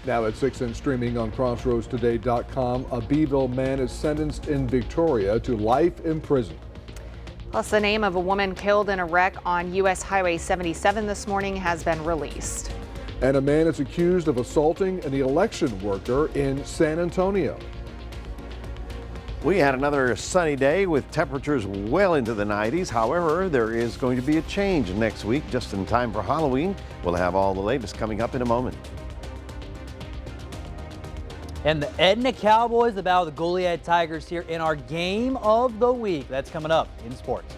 Now at 6 and streaming on crossroadstoday.com, a Beeville man is sentenced in Victoria to life in prison. Plus, the name of a woman killed in a wreck on U.S. Highway 77 this morning has been released. And a man is accused of assaulting an election worker in San Antonio. We had another sunny day with temperatures well into the 90s. However, there is going to be a change next week, just in time for Halloween. We'll have all the latest coming up in a moment. And the Edna Cowboys about the Goliad Tigers here in our game of the week. That's coming up in sports.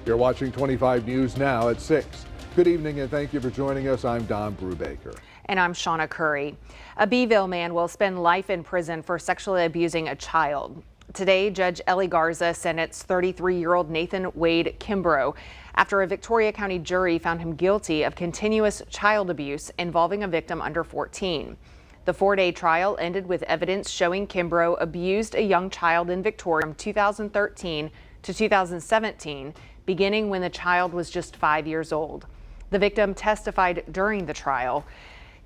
You're watching 25 News now at 6. Good evening and thank you for joining us. I'm Don Brubaker. And I'm Shawna Curry. A Beeville man will spend life in prison for sexually abusing a child. Today, Judge Ellie Garza sentenced 33-year-old Nathan Wade Kimbrough after a Victoria County jury found him guilty of continuous child abuse involving a victim under 14. The 4-day trial ended with evidence showing Kimbrough abused a young child in Victoria from 2013 to 2017, beginning when the child was just 5 years old. The victim testified during the trial.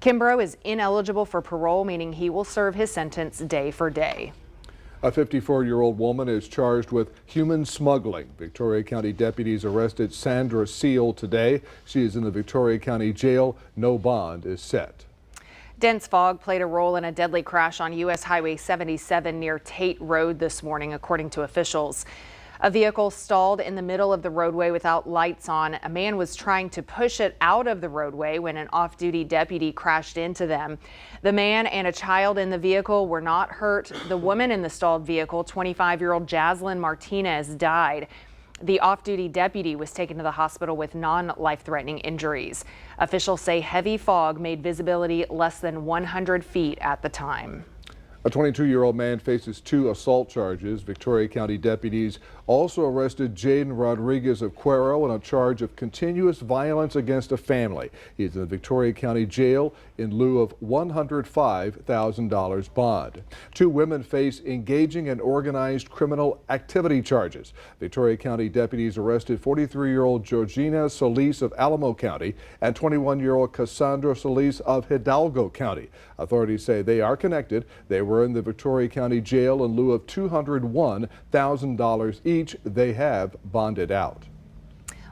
Kimbrough is ineligible for parole, meaning he will serve his sentence day for day. A 54-year-old woman is charged with human smuggling. Victoria County deputies arrested Sandra Seal today. She is in the Victoria County Jail. No bond is set. Dense fog played a role in a deadly crash on U.S. Highway 77 near Tate Road this morning, according to officials. A vehicle stalled in the middle of the roadway without lights on. A man was trying to push it out of the roadway when an off-duty deputy crashed into them. The man and a child in the vehicle were not hurt. The woman in the stalled vehicle, 25-year-old Jaslyn Martinez, died. The off-duty deputy was taken to the hospital with non-life-threatening injuries. Officials say heavy fog made visibility less than 100 feet at the time. A 22-year-old man faces 2 assault charges. Victoria County deputies also arrested Jaden Rodriguez of Cuero on a charge of continuous violence against a family. He is in the Victoria County Jail in lieu of $105,000 bond. 2 women face engaging in organized criminal activity charges. Victoria County deputies arrested 43-year-old Georgina Solis of Alamo County and 21-year-old Cassandra Solis of Hidalgo County. Authorities say they are connected. They were in the Victoria County Jail in lieu of $201,000 each. They have bonded out.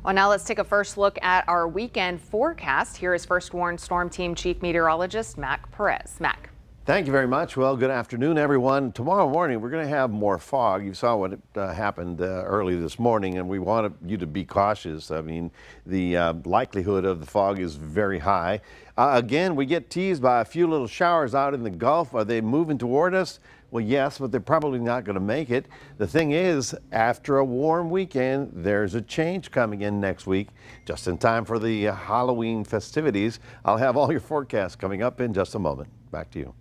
Well, now let's take a first look at our weekend forecast. Here is First Warn Storm Team Chief Meteorologist Mac Perez. Mac. Thank you very much. Well, good afternoon, everyone. Tomorrow morning, we're going to have more fog. You saw what happened early this morning, and we want you to be cautious. I mean, the likelihood of the fog is very high. Again, we get teased by a few little showers out in the Gulf. Are they moving toward us? Well, yes, but they're probably not going to make it. The thing is, after a warm weekend, there's a change coming in next week, just in time for the Halloween festivities. I'll have all your forecasts coming up in just a moment. Back to you.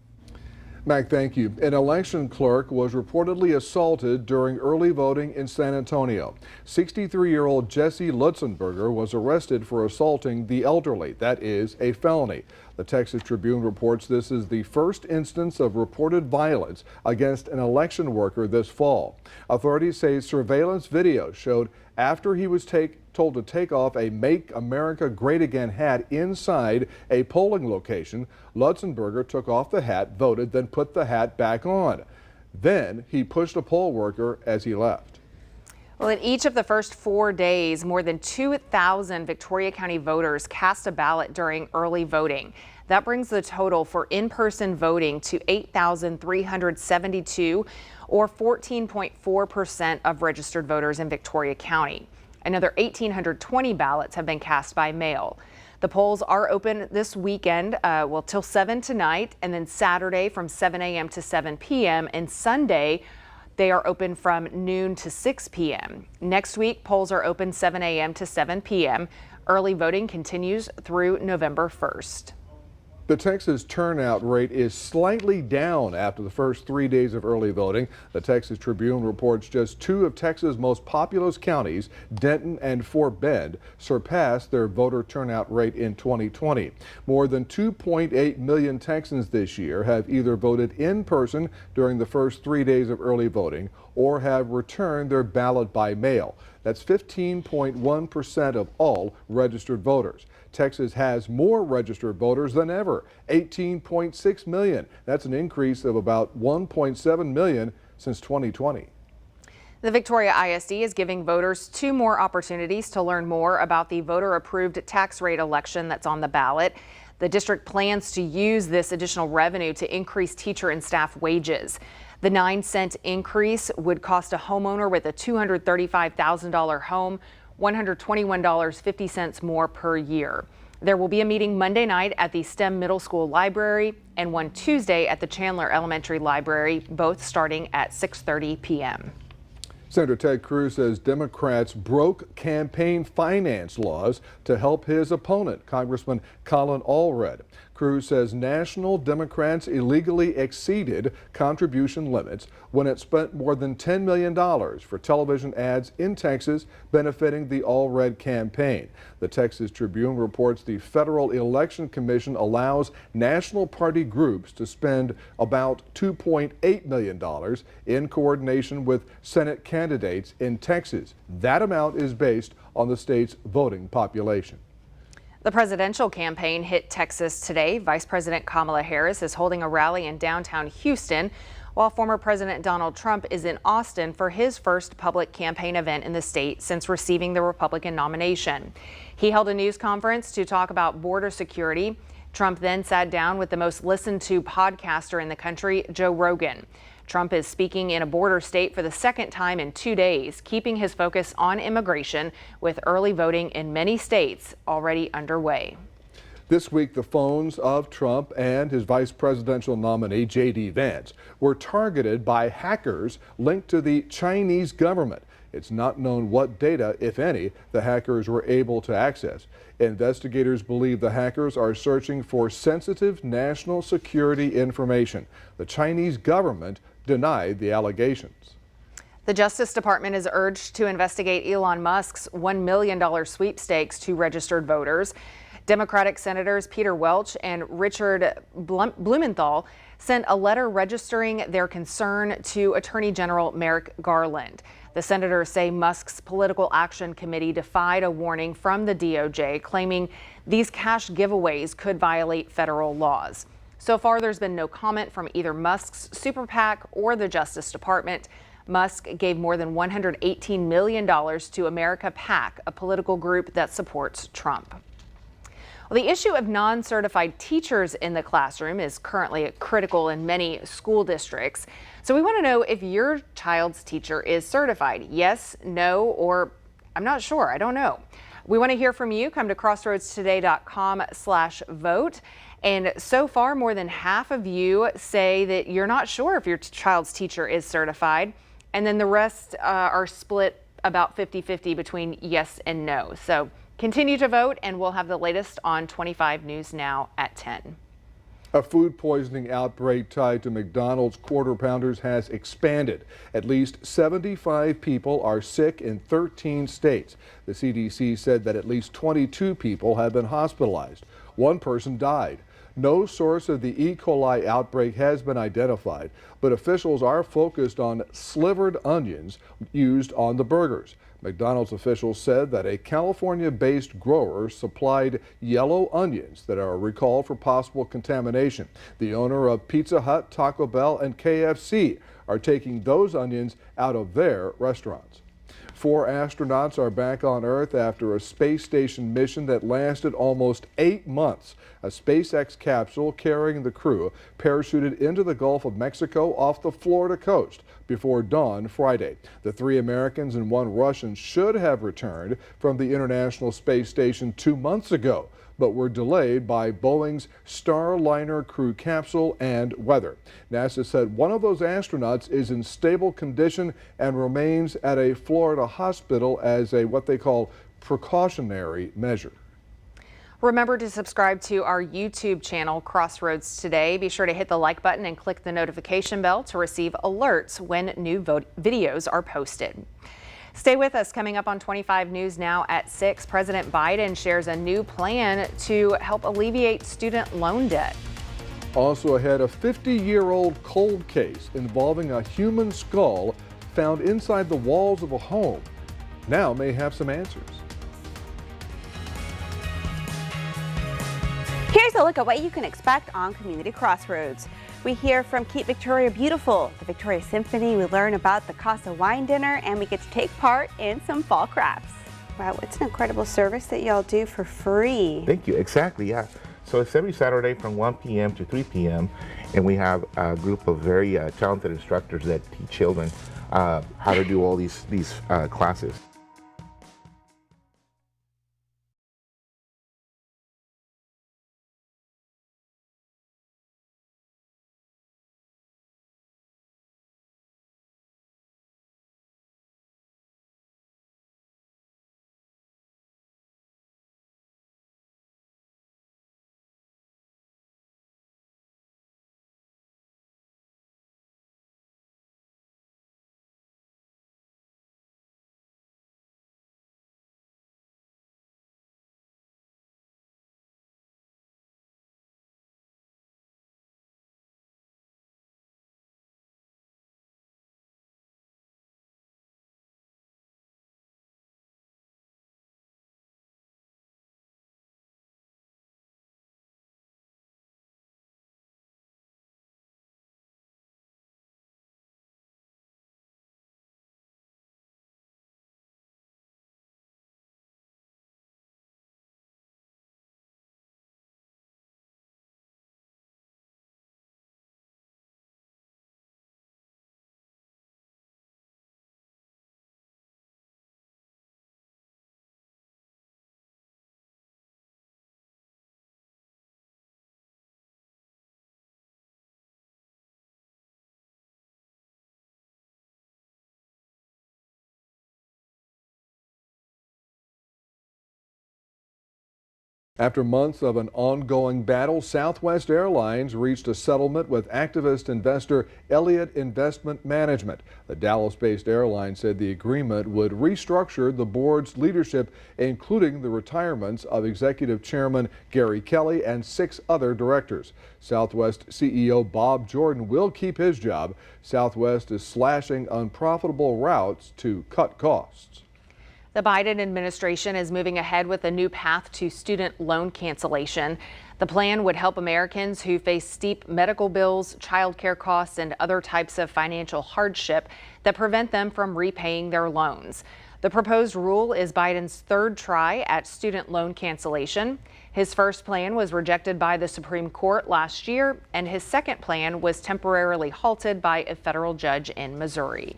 Mac, thank you. An election clerk was reportedly assaulted during early voting in San Antonio. 63-year-old Jesse Lutzenberger was arrested for assaulting the elderly. That is a felony. The Texas Tribune reports this is the first instance of reported violence against an election worker this fall. Authorities say surveillance video showed after he was told to take off a Make America Great Again hat inside a polling location. Lutzenberger took off the hat, voted, then put the hat back on. Then he pushed a poll worker as he left. Well, in each of the first 4 days, more than 2,000 Victoria County voters cast a ballot during early voting. That brings the total for in-person voting to 8,372, or 14.4% of registered voters in Victoria County. Another 1,820 ballots have been cast by mail. The polls are open this weekend, till 7 tonight, and then Saturday from 7 a.m. to 7 p.m. and Sunday they are open from noon to 6 p.m. Next week, polls are open 7 a.m. to 7 p.m. Early voting continues through November 1st. The Texas turnout rate is slightly down after the first 3 days of early voting. The Texas Tribune reports just 2 of Texas' most populous counties, Denton and Fort Bend, surpassed their voter turnout rate in 2020. More than 2.8 million Texans this year have either voted in person during the first 3 days of early voting or have returned their ballot by mail. That's 15.1% of all registered voters. Texas has more registered voters than ever, 18.6 million. That's an increase of about 1.7 million since 2020. The Victoria ISD is giving voters 2 more opportunities to learn more about the voter-approved tax rate election that's on the ballot. The district plans to use this additional revenue to increase teacher and staff wages. The 9-cent increase would cost a homeowner with a $235,000 home $121.50 more per year. There will be a meeting Monday night at the STEM Middle School Library and one Tuesday at the Chandler Elementary Library, both starting at 6:30 p.m. Senator Ted Cruz says Democrats broke campaign finance laws to help his opponent, Congressman Colin Allred. Cruz says national Democrats illegally exceeded contribution limits when it spent more than $10 million for television ads in Texas benefiting the Allred campaign. The Texas Tribune reports the Federal Election Commission allows national party groups to spend about $2.8 million in coordination with Senate candidates in Texas. That amount is based on the state's voting population. The presidential campaign hit Texas today. Vice President Kamala Harris is holding a rally in downtown Houston, while former President Donald Trump is in Austin for his first public campaign event in the state since receiving the Republican nomination. He held a news conference to talk about border security. Trump then sat down with the most listened to podcaster in the country, Joe Rogan. Trump is speaking in a border state for the second time in 2 days, keeping his focus on immigration with early voting in many states already underway. This week, the phones of Trump and his vice presidential nominee, J.D. Vance, were targeted by hackers linked to the Chinese government. It's not known what data, if any, the hackers were able to access. Investigators believe the hackers are searching for sensitive national security information. The Chinese government denied the allegations. The Justice Department is urged to investigate Elon Musk's $1 million sweepstakes to registered voters. Democratic Senators Peter Welch and Richard Blumenthal sent a letter registering their concern to Attorney General Merrick Garland. The senators say Musk's Political Action Committee defied a warning from the DOJ, claiming these cash giveaways could violate federal laws. So far, there's been no comment from either Musk's super PAC or the Justice Department. Musk gave more than $118 million to America PAC, a political group that supports Trump. Well, the issue of non-certified teachers in the classroom is currently critical in many school districts. So we want to know if your child's teacher is certified. Yes, no, or I'm not sure. I don't know. We want to hear from you. Come to crossroadstoday.com/vote. And so far, more than half of you say that you're not sure if your child's teacher is certified. And then the rest are split about 50-50 between yes and no. So continue to vote, and we'll have the latest on 25 News Now at 10. A food poisoning outbreak tied to McDonald's Quarter Pounders has expanded. At least 75 people are sick in 13 states. The CDC said that at least 22 people have been hospitalized. One person died. No source of the E. coli outbreak has been identified, but officials are focused on slivered onions used on the burgers. McDonald's officials said that a California-based grower supplied yellow onions that are recalled for possible contamination. The owner of Pizza Hut, Taco Bell, and KFC are taking those onions out of their restaurants. 4 astronauts are back on Earth after a space station mission that lasted almost 8 months. A SpaceX capsule carrying the crew parachuted into the Gulf of Mexico off the Florida coast before dawn Friday. The 3 Americans and 1 Russian should have returned from the International Space Station 2 months ago, but were delayed by Boeing's Starliner crew capsule and weather. NASA said one of those astronauts is in stable condition and remains at a Florida hospital as a what they call precautionary measure. Remember to subscribe to our YouTube channel, Crossroads Today. Be sure to hit the like button and click the notification bell to receive alerts when new videos are posted. Stay with us. Coming up on 25 News Now at 6, President Biden shares a new plan to help alleviate student loan debt. Also ahead, a 50-year-old cold case involving a human skull found inside the walls of a home now may have some answers. Here's a look at what you can expect on Community Crossroads. We hear from Keep Victoria Beautiful, the Victoria Symphony. We learn about the Casa Wine Dinner, and we get to take part in some fall crafts. Wow, it's an incredible service that y'all do for free. Thank you. Exactly, yeah. So it's every Saturday from 1 p.m. to 3 p.m. and we have a group of very talented instructors that teach children how to do all these classes. After months of an ongoing battle, Southwest Airlines reached a settlement with activist investor Elliott Investment Management. The Dallas-based airline said the agreement would restructure the board's leadership, including the retirements of Executive Chairman Gary Kelly and 6 other directors. Southwest CEO Bob Jordan will keep his job. Southwest is slashing unprofitable routes to cut costs. The Biden administration is moving ahead with a new path to student loan cancellation. The plan would help Americans who face steep medical bills, child care costs, and other types of financial hardship that prevent them from repaying their loans. The proposed rule is Biden's 3rd try at student loan cancellation. His first plan was rejected by the Supreme Court last year, and his second plan was temporarily halted by a federal judge in Missouri.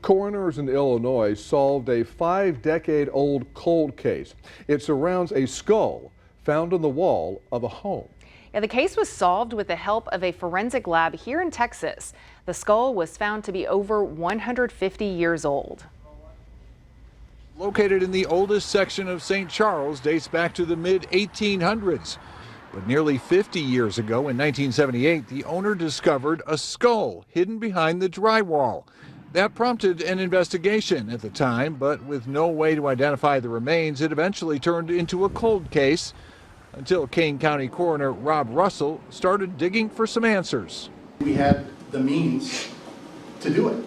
Coroners in Illinois solved a 5-decade-old cold case. It surrounds a skull found on the wall of a home. Yeah, the case was solved with the help of a forensic lab here in Texas. The skull was found to be over 150 years old. Located in the oldest section of St. Charles, dates back to the mid-1800s. But nearly 50 years ago, in 1978, the owner discovered a skull hidden behind the drywall. That prompted an investigation at the time, but with no way to identify the remains, it eventually turned into a cold case until Kane County Coroner Rob Russell started digging for some answers. We had the means to do it,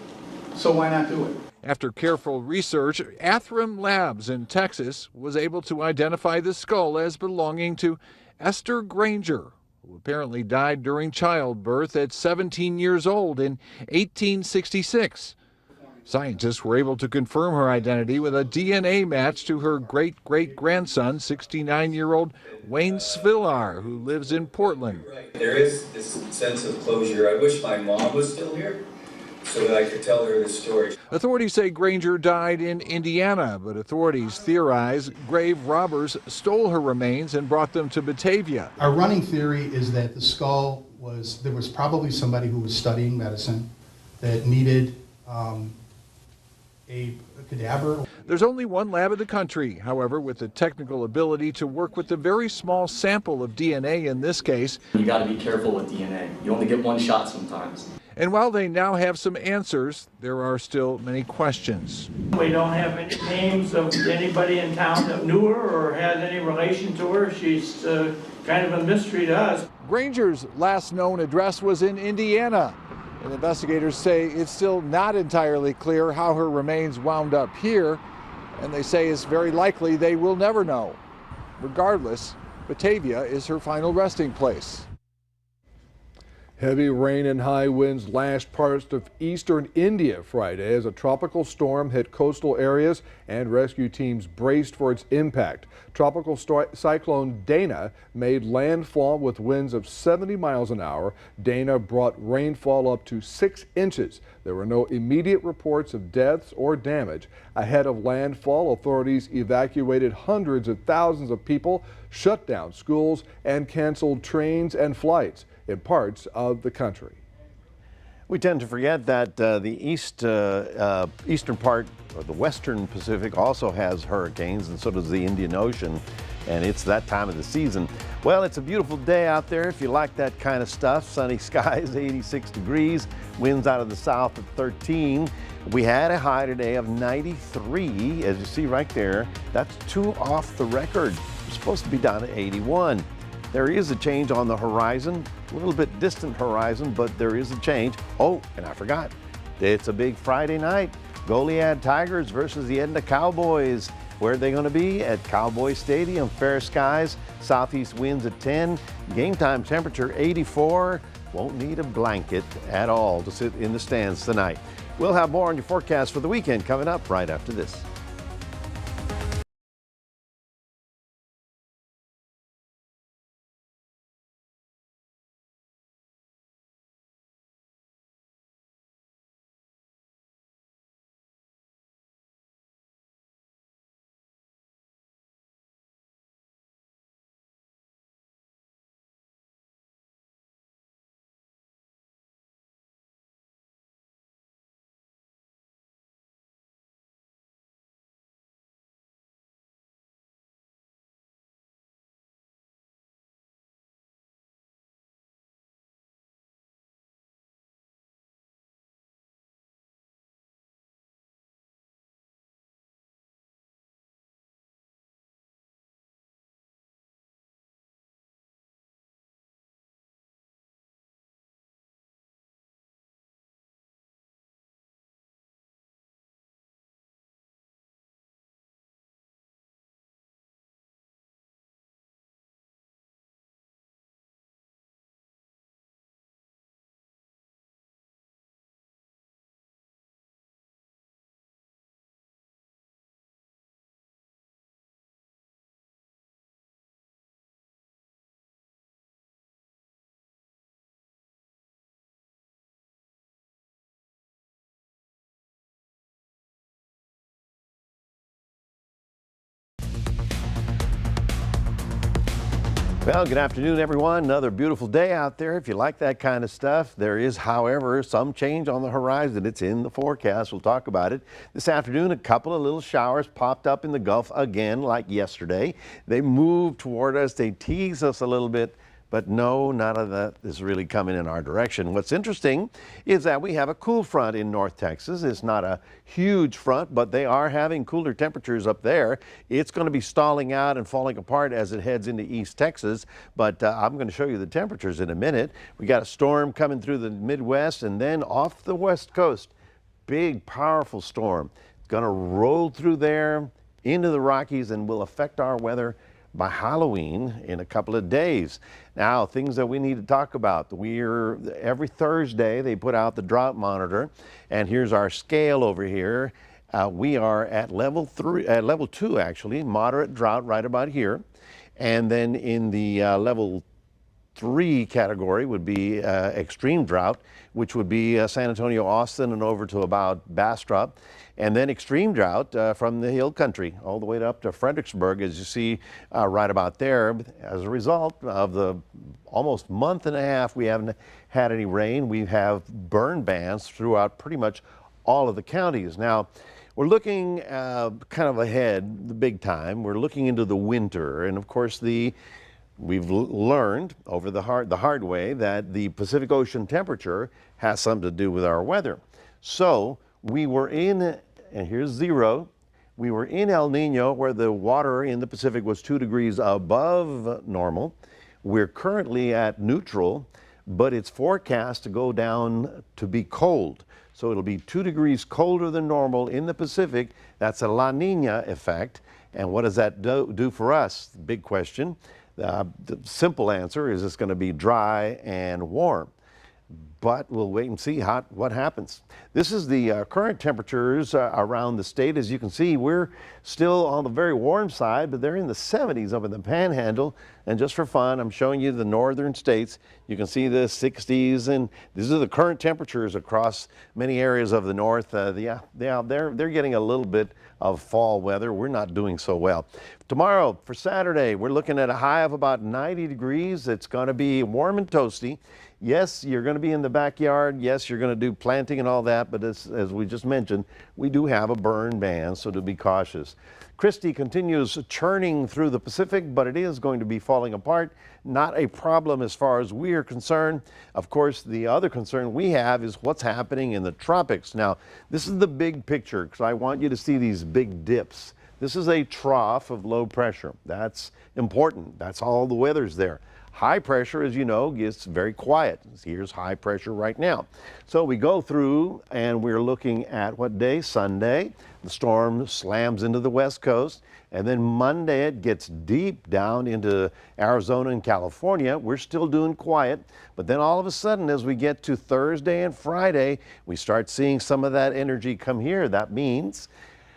so why not do it? After careful research, Athram Labs in Texas was able to identify the skull as belonging to Esther Granger, who apparently died during childbirth at 17 years old in 1866. Scientists were able to confirm her identity with a DNA match to her great-great-grandson, 69-year-old Wayne Svillar, who lives in Portland. There is this sense of closure. I wish my mom was still here so that I could tell her this story. Authorities say Granger died in Indiana, but authorities theorize grave robbers stole her remains and brought them to Batavia. Our running theory is that the skull there was probably somebody who was studying medicine that needed a cadaver. There's only one lab in the country, however, with the technical ability to work with a very small sample of DNA in this case. You got to be careful with DNA. You only get one shot sometimes. And while they now have some answers, there are still many questions. We don't have any names of anybody in town that knew her or had any relation to her. She's kind of a mystery to us. Granger's last known address was in Indiana. And investigators say it's still not entirely clear how her remains wound up here, and they say it's very likely they will never know. Regardless, Batavia is her final resting place. Heavy rain and high winds lashed parts of eastern India Friday as a tropical storm hit coastal areas and rescue teams braced for its impact. Tropical cyclone Dana made landfall with winds of 70 miles an hour. Dana brought rainfall up to 6 inches. There were no immediate reports of deaths or damage. Ahead of landfall, authorities evacuated hundreds of thousands of people, shut down schools, and canceled trains and flights in parts of the country. We tend to forget that the eastern part or the western Pacific also has hurricanes, and so does the Indian Ocean, and it's that time of the season. Well, it's a beautiful day out there if you like that kind of stuff. Sunny skies, 86 degrees, winds out of the south at 13. We had a high today of 93, as you see right there. That's 2 off the record. We're supposed to be down at 81. There is a change on the horizon, a little bit distant horizon, but there is a change. Oh, and I forgot, it's a big Friday night. Goliad Tigers versus the Edna Cowboys. Where are they going to be? At Cowboy Stadium. Fair skies, southeast winds at 10. Game time temperature 84. Won't need a blanket at all to sit in the stands tonight. We'll have more on your forecast for the weekend coming up right after this. Well, good afternoon, everyone. Another beautiful day out there. If you like that kind of stuff, there is, however, some change on the horizon. It's in the forecast. We'll talk about it. This afternoon, a couple of little showers popped up in the Gulf again, like yesterday. They moved toward us. They teased us a little bit. But no, none of that is really coming in our direction. What's interesting is that we have a cool front in North Texas. It's not a huge front, but they are having cooler temperatures up there. It's going to be stalling out and falling apart as it heads into East Texas. But I'm going to show you the temperatures in a minute. We got a storm coming through the Midwest and then off the West Coast. Big, powerful storm. It's going to roll through there into the Rockies and will affect our weather by Halloween in a couple of days. Now, things that we need to talk about. Every Thursday they put out the drought monitor, and here's our scale over here. We are at level 2 actually, moderate drought right about here. And then in the level 3 category would be extreme drought, which would be San Antonio, Austin, and over to about Bastrop. And then extreme drought from the hill country all the way up to Fredericksburg, as you see right about there. As a result of the almost month and a half we haven't had any rain, we have burn bans throughout pretty much all of the counties. Now, we're looking kind of ahead, the big time. We're looking into the winter, and of course we've learned over the hard way that the Pacific Ocean temperature has something to do with our weather. So we were in, and here's 0, we were in El Nino where the water in the Pacific was 2 degrees above normal. We're currently at neutral, but it's forecast to go down to be cold. So it'll be 2 degrees colder than normal in the Pacific. That's a La Nina effect. And what does that do for us? Big question. The simple answer is it's going to be dry and warm. But we'll wait and see what happens. This is the current temperatures around the state. As you can see, we're still on the very warm side, but they're in the 70s up in the Panhandle. And just for fun, I'm showing you the northern states. You can see the 60s, and these are the current temperatures across many areas of the north. They're getting a little bit of fall weather. We're not doing so well. Tomorrow, for Saturday, we're looking at a high of about 90 degrees. It's going to be warm and toasty. Yes, you're going to be in the backyard. Yes, you're going to do planting and all that. But as we just mentioned, we do have a burn ban, so to be cautious. Christie continues churning through the Pacific, but it is going to be falling apart. Not a problem as far as we are concerned. Of course, the other concern we have is what's happening in the tropics. Now, this is the big picture because I want you to see these big dips. This is a trough of low pressure. That's important. That's all the weather's there. High pressure, as you know, gets very quiet. Here's high pressure right now. So we go through and we're looking at what day? Sunday. The storm slams into the west coast. And then Monday it gets deep down into Arizona and California. We're still doing quiet. But then all of a sudden, as we get to Thursday and Friday, we start seeing some of that energy come here. That means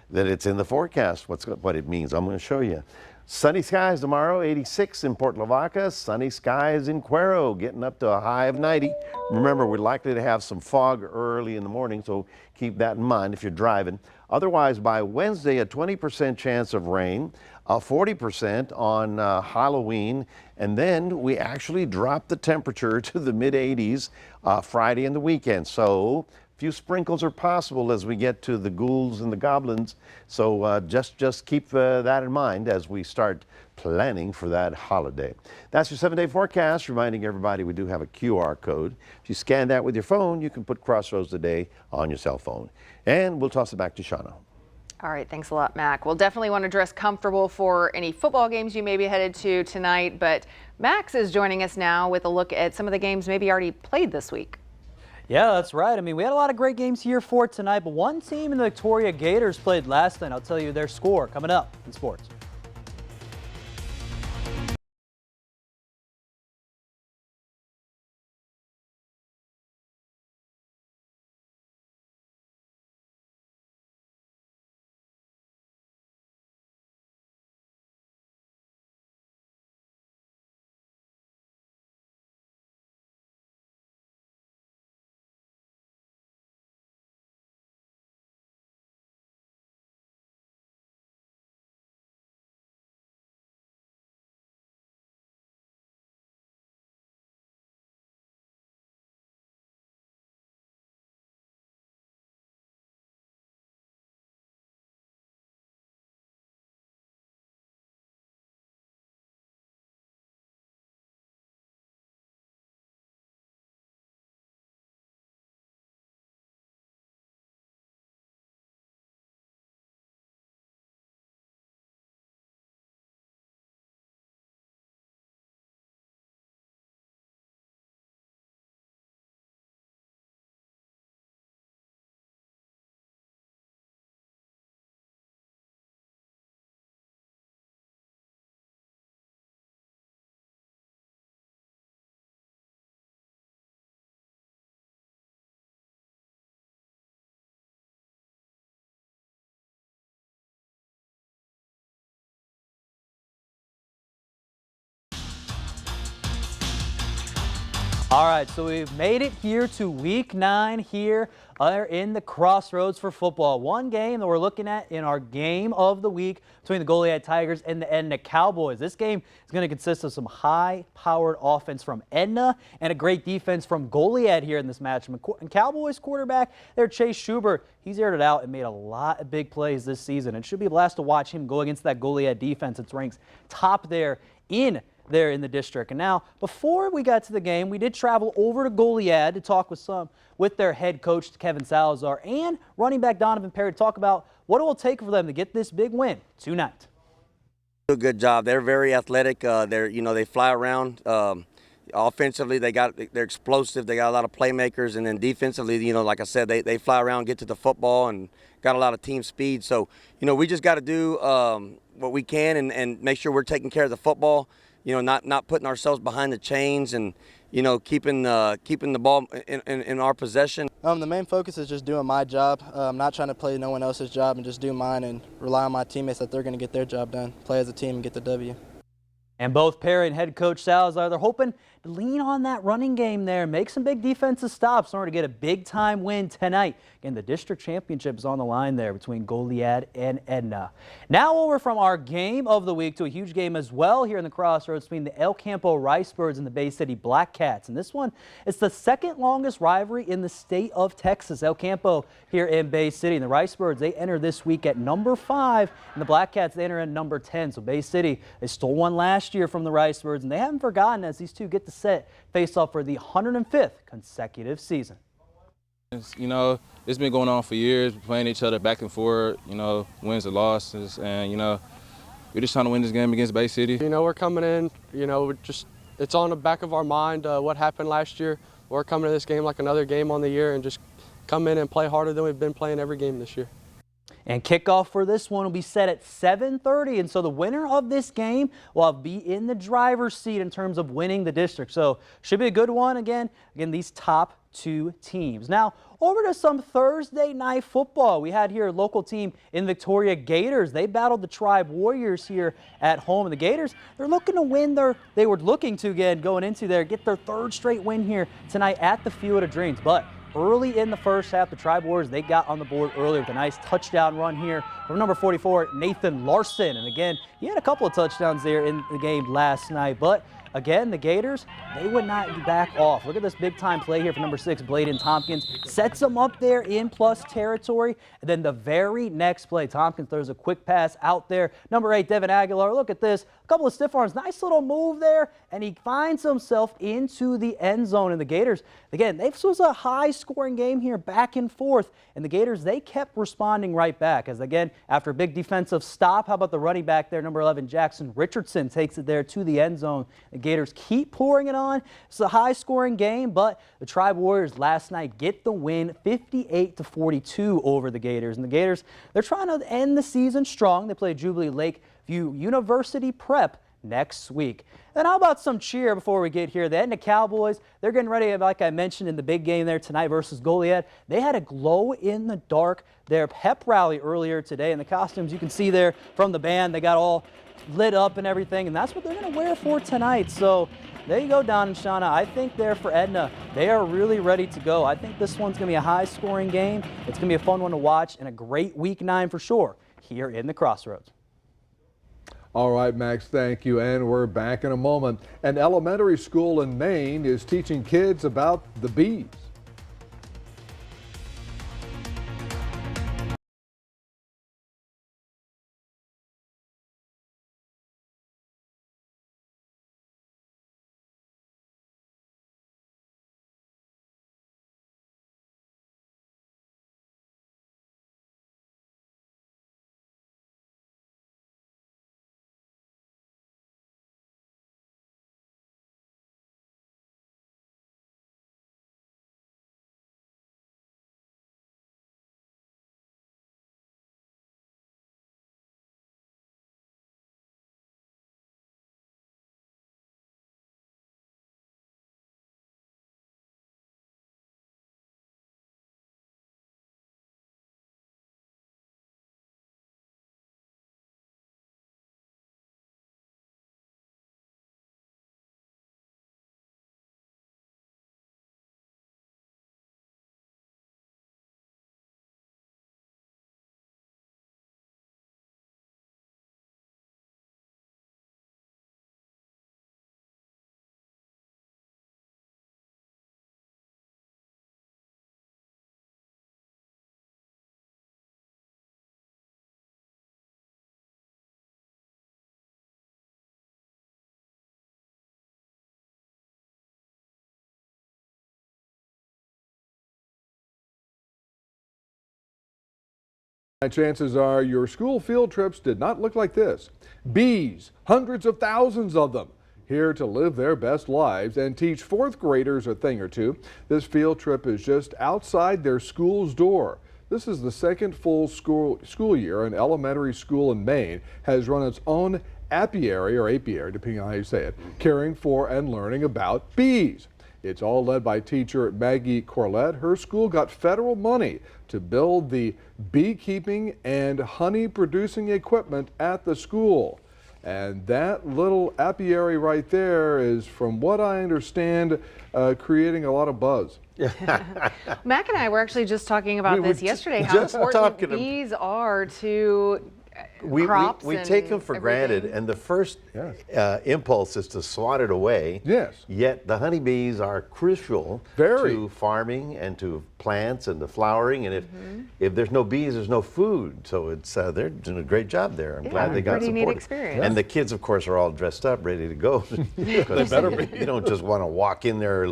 that it's in the forecast. What it means, I'm going to show you. Sunny skies tomorrow, 86 in Port Lavaca. Sunny skies in Cuero, getting up to a high of 90. Remember, we're likely to have some fog early in the morning, so keep that in mind if you're driving. Otherwise, by Wednesday, a 20% chance of rain, 40% on Halloween, and then we actually drop the temperature to the mid-80s Friday and the weekend. So few sprinkles are possible as we get to the ghouls and the goblins. So just keep that in mind as we start planning for that holiday. That's your 7-day forecast, reminding everybody we do have a QR code. If you scan that with your phone, you can put Crossroads Today on your cell phone. And we'll toss it back to Shawna. All right, thanks a lot, Mac. We'll definitely want to dress comfortable for any football games you may be headed to tonight, but Max is joining us now with a look at some of the games maybe already played this week. Yeah, that's right. I mean, we had a lot of great games here for tonight, but one team in the Victoria Gators played last night. I'll tell you their score coming up in sports. All right, so we've made it here to week 9 here in the Crossroads for football. One game that we're looking at in our game of the week between the Goliad Tigers and the Edna Cowboys. This game is going to consist of some high-powered offense from Edna and a great defense from Goliad here in this match. And Cowboys quarterback there, Chase Schubert, he's aired it out and made a lot of big plays this season. It should be a blast to watch him go against that Goliad defense. It's ranks top there in the district. And now, before we got to the game, we did travel over to Goliad to talk with their head coach, Kevin Salazar, and running back Donovan Perry to talk about what it will take for them to get this big win tonight. Do a good job. They're very athletic. They fly around. Offensively, they're explosive. They got a lot of playmakers, and then defensively, like I said, they fly around, get to the football, and got a lot of team speed. So, we just got to do what we can and make sure we're taking care of the football. Not putting ourselves behind the chains, and keeping the ball in our possession. The main focus is just doing my job. I'm not trying to play no one else's job and just do mine and rely on my teammates that they're going to get their job done, play as a team and get the W. And both Perry and head coach Salazar, they're hoping to lean on that running game there, make some big defensive stops in order to get a big-time win tonight. Again, the district championship is on the line there between Goliad and Edna. Now over from our game of the week to a huge game as well here in the Crossroads between the El Campo Ricebirds and the Bay City Black Cats. And this one is the second longest rivalry in the state of Texas. El Campo here in Bay City. And the Ricebirds, they enter this week at number 5, and the Black Cats, they enter at number 10. So Bay City, they stole one last year from the Ricebirds, and they haven't forgotten as these two get to set face off for the 105th consecutive season. It's been going on for years, playing each other back and forth, wins and losses, and, we're just trying to win this game against Bay City. We're coming in, it's on the back of our mind what happened last year. We're coming to this game like another game on the year and just come in and play harder than we've been playing every game this year. And kickoff for this one will be set at 7:30, and so the winner of this game will be in the driver's seat in terms of winning the district. So should be a good one again, these top 2 teams. Now over to some Thursday night football. We had here a local team in Victoria, Gators. They battled the Tribe Warriors here at home, and the Gators, they're looking to win they were looking to again going into there, get their 3rd straight win here tonight at the Field of Dreams. But early in the first half, the Tribe Warriors, they got on the board early with a nice touchdown run here from number 44, Nathan Larson. And again, he had a couple of touchdowns there in the game last night. But again, the Gators, they would not back off. Look at this big-time play here for number 6, Bladen Tompkins. Sets them up there in plus territory. And then the very next play, Tompkins throws a quick pass out there. Number 8, Devin Aguilar. Look at this. A couple of stiff arms. Nice little move there. And he finds himself into the end zone. And the Gators, again, this was a high-scoring game here, back and forth. And the Gators, they kept responding right back. As again, after a big defensive stop, how about the running back there, number 11, Jackson Richardson, takes it there to the end zone. The Gators keep pouring it on. It's a high-scoring game, but the Tribe Warriors last night get the win 58-42 over the Gators. And the Gators, they're trying to end the season strong. They play Jubilee Lakeview University Prep next week. And how about some cheer before we get here? The Edna Cowboys, they're getting ready, like I mentioned, in the big game there tonight versus Goliad. They had a glow-in-the-dark their pep rally earlier today, and the costumes you can see there from the band, they got all lit up and everything, and that's what they're going to wear for tonight. So there you go, Don and Shawna. I think there for Edna, they are really ready to go. I think this one's going to be a high-scoring game. It's going to be a fun one to watch and a great Week 9 for sure here in the Crossroads. All right, Max, thank you. And we're back in a moment. An elementary school in Maine is teaching kids about the bees. Chances are your school field trips did not look like this. Bees, hundreds of thousands of them. here to live their best lives and teach fourth graders a thing or two. This field trip is just outside their school's door. This is the second full school year an elementary school in Maine has run its own apiary, or apiary, depending on how you say it, caring for and learning about bees. It's all led by teacher Maggie Corlett. Her school got federal money to build the beekeeping and honey producing equipment at the school. And that little apiary right there is, from what I understand, creating a lot Mac of buzz. and I were actually just talking about this yesterday, how important bees are to crops. We take them for granted, and the first impulse is to swat it away. Yes. Yet the honeybees are crucial to farming and to plants and to flowering. And if there's no bees, there's no food. So it's they're doing a great job there. I'm glad they got pretty neat supported. experience. And the kids, of course, are all dressed up, ready to go. They better be. You don't just want to walk in there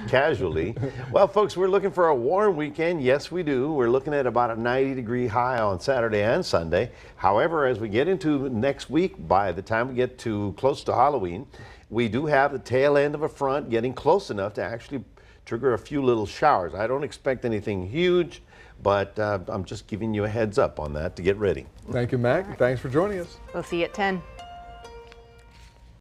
casually. Well, folks, we're looking for a warm weekend. Yes, we do. We're looking at about a 90-degree high on Saturday and Sunday. However, as we get into next week, by the time we get to close to Halloween, we do have the tail end of a front getting close enough to actually trigger a few little showers. I don't expect anything huge, but I'm just giving you a heads up on that to get ready. Thank you, Mac. Thanks for joining us. We'll see you at 10.